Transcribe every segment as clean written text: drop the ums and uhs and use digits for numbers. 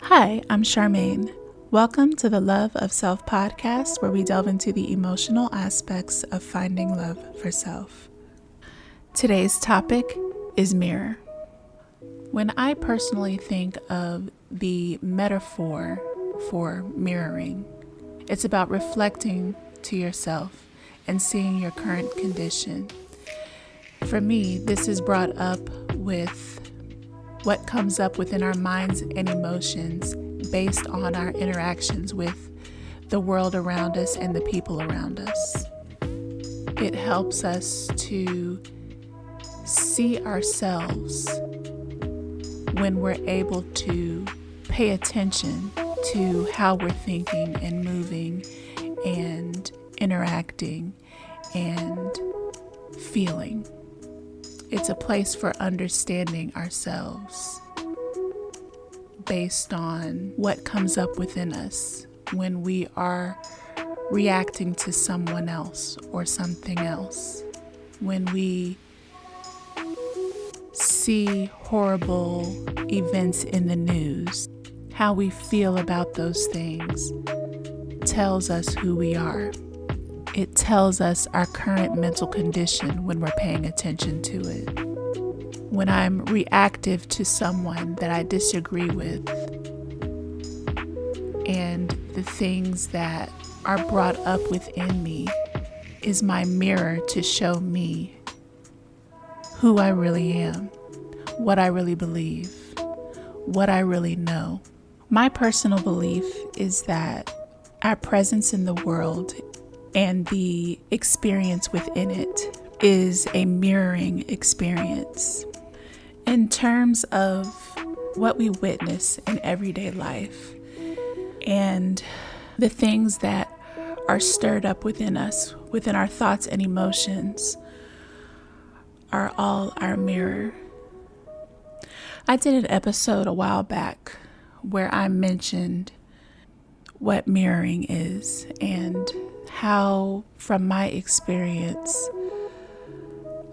Hi, I'm Charmaine. Welcome to the Love of Self podcast, where we delve into the emotional aspects of finding love for self. Today's topic is mirror. When I personally think of the metaphor for mirroring, it's about reflecting to yourself and seeing your current condition. For me, this is brought up with what comes up within our minds and emotions based on our interactions with the world around us and the people around us. It helps us to see ourselves when we're able to pay attention to how we're thinking and moving and interacting and feeling. It's a place for understanding ourselves based on what comes up within us when we are reacting to someone else or something else. When we see horrible events in the news, how we feel about those things tells us who we are. It tells us our current mental condition when we're paying attention to it. When I'm reactive to someone that I disagree with, and the things that are brought up within me is my mirror to show me who I really am, what I really believe, what I really know. My personal belief is that our presence in the world and the experience within it is a mirroring experience. In terms of what we witness in everyday life and the things that are stirred up within us, within our thoughts and emotions, are all our mirror. I did an episode a while back where I mentioned what mirroring is and how, from my experience,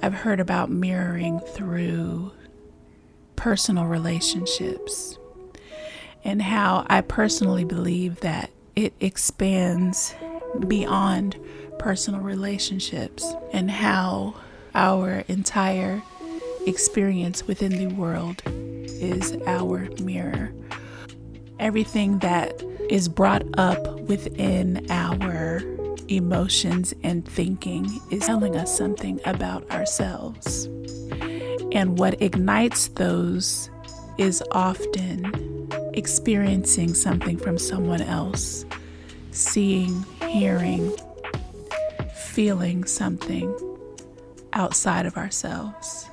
I've heard about mirroring through personal relationships, and how I personally believe that it expands beyond personal relationships, and how our entire experience within the world is our mirror. Everything that is brought up within our emotions and thinking is telling us something about ourselves. And what ignites those is often experiencing something from someone else, seeing, hearing, feeling something outside of ourselves.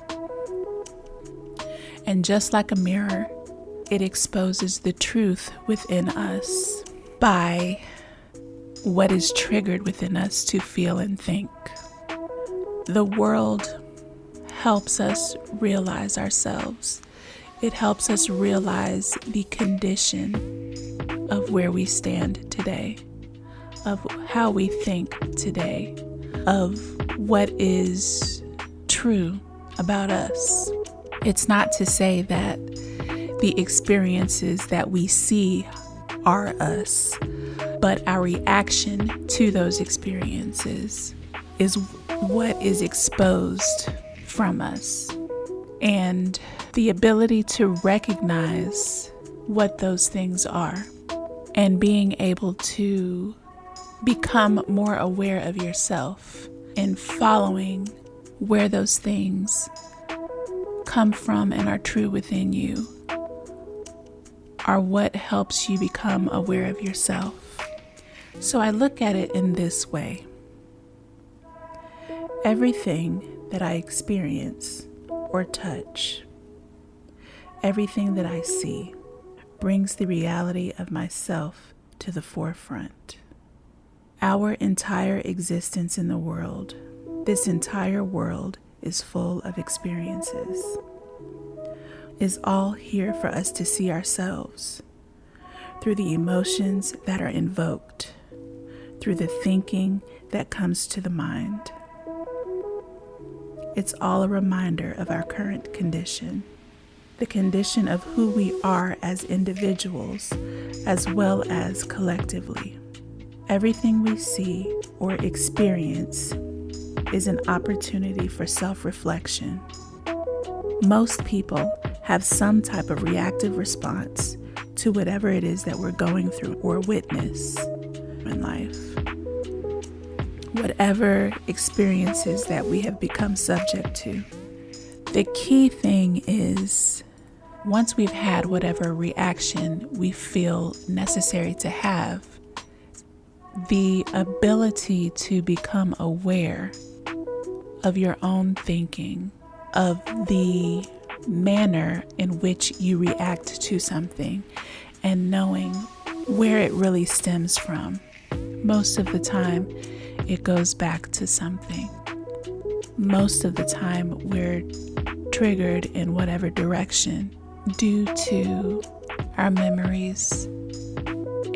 And just like a mirror, it exposes the truth within us by what is triggered within us to feel and think. The world helps us realize ourselves. It helps us realize the condition of where we stand today, of how we think today, of what is true about us. It's not to say that the experiences that we see are us, but our reaction to those experiences is what is exposed from us. And the ability to recognize what those things are and being able to become more aware of yourself and following where those things come from and are true within you are what helps you become aware of yourself. So I look at it in this way. Everything that I experience or touch, everything that I see, brings the reality of myself to the forefront. Our entire existence in the world, this entire world is full of experiences, is all here for us to see ourselves through the emotions that are invoked, through the thinking that comes to the mind. It's all a reminder of our current condition. the condition of who we are as individuals, as well as collectively. Everything we see or experience is an opportunity for self-reflection. Most people have some type of reactive response to whatever it is that we're going through or witness in life. Whatever experiences that we have become subject to. The key thing is, once we've had whatever reaction we feel necessary to have, the ability to become aware of your own thinking, of the manner in which you react to something, and knowing where it really stems from. Most of the time, it goes back to something. Most of the time, we're triggered in whatever direction due to our memories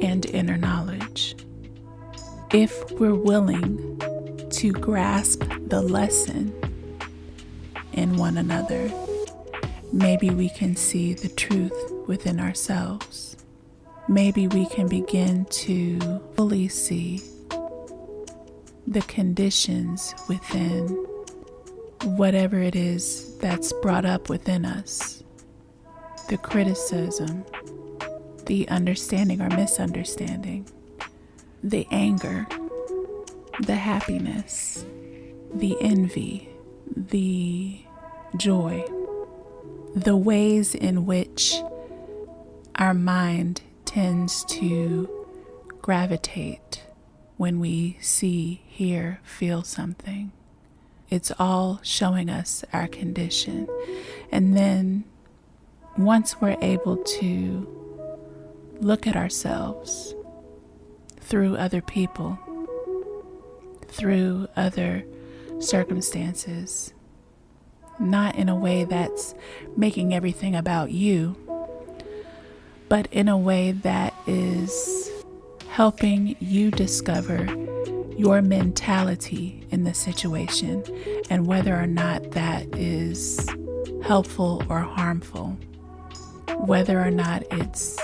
and inner knowledge. If we're willing to grasp the lesson in one another, maybe we can see the truth within ourselves. Maybe we can begin to fully see the conditions within whatever it is that's brought up within us. The criticism, the understanding or misunderstanding, the anger, the happiness, the envy, the joy, the ways in which our mind tends to gravitate when we see, hear, feel something. It's all showing us our condition. And then once we're able to look at ourselves through other people, through other circumstances, not in a way that's making everything about you, but in a way that is helping you discover your mentality in the situation and whether or not that is helpful or harmful, whether or not it's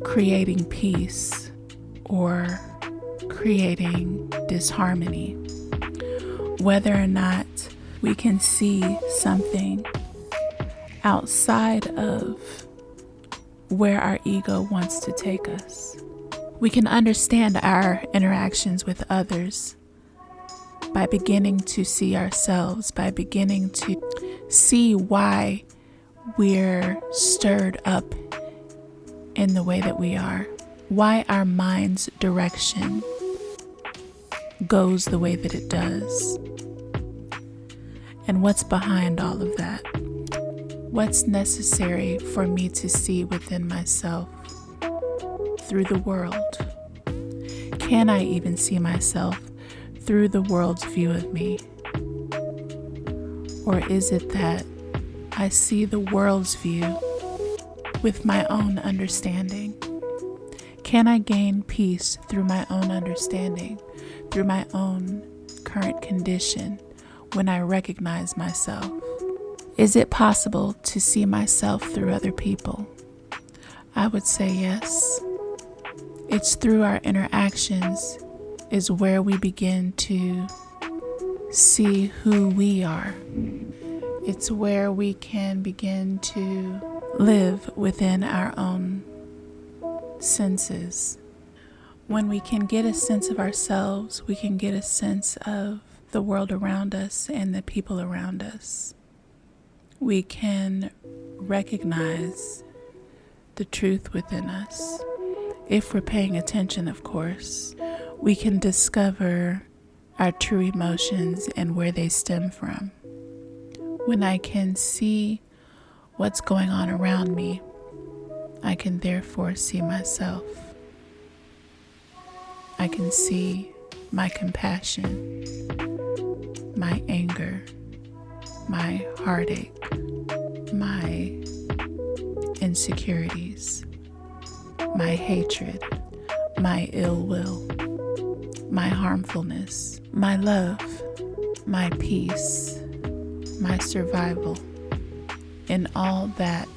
creating peace or creating disharmony, whether or not we can see something outside of where our ego wants to take us. We can understand our interactions with others by beginning to see ourselves, by beginning to see why we're stirred up in the way that we are, why our mind's direction goes the way that it does, and what's behind all of that. What's necessary for me to see within myself through the world? Can I even see myself through the world's view of me? Or is it that I see the world's view with my own understanding? Can I gain peace through my own understanding, through my own current condition when I recognize myself? Is it possible to see myself through other people? I would say yes. It's through our interactions is where we begin to see who we are. It's where we can begin to live within our own senses. When we can get a sense of ourselves, we can get a sense of the world around us and the people around us. We can recognize the truth within us. If we're paying attention, of course, we can discover our true emotions and where they stem from. When I can see what's going on around me, I can therefore see myself. I can see my compassion, my anger, my heartache, my insecurities, my hatred, my ill will, my harmfulness, my love, my peace, my survival, in all that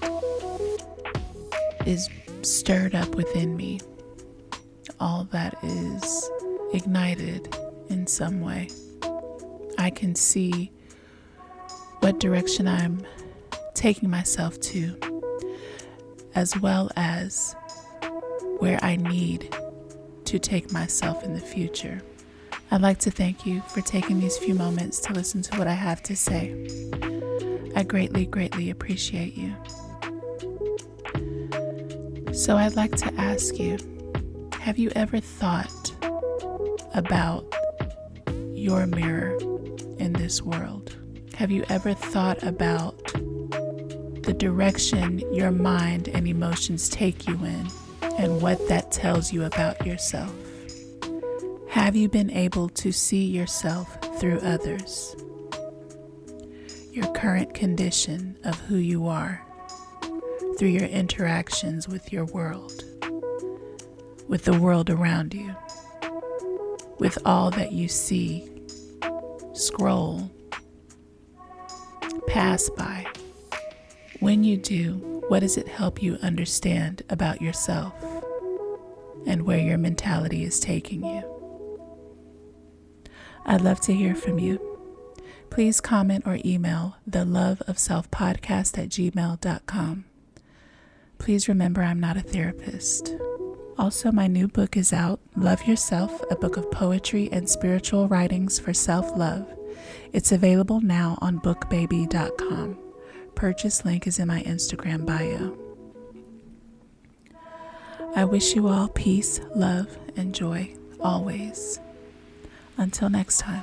is stirred up within me, all that is ignited in some way. I can see what direction I'm taking myself to, as well as where I need to take myself in the future. I'd like to thank you for taking these few moments to listen to what I have to say. I greatly, greatly appreciate you. So I'd like to ask you, have you ever thought about your mirror in this world? Have you ever thought about the direction your mind and emotions take you in and what that tells you about yourself? Have you been able to see yourself through others? Your current condition of who you are through your interactions with your world, with the world around you, with all that you see, scroll, pass by. When you do, what does it help you understand about yourself and where your mentality is taking you? I'd love to hear from you. Please comment or email theloveofselfpodcast@gmail.com. Please remember I'm not a therapist. Also, my new book is out, Love Yourself, a book of poetry and spiritual writings for self-love. It's available now on bookbaby.com. Purchase link is in my Instagram bio. I wish you all peace, love, and joy always. Until next time.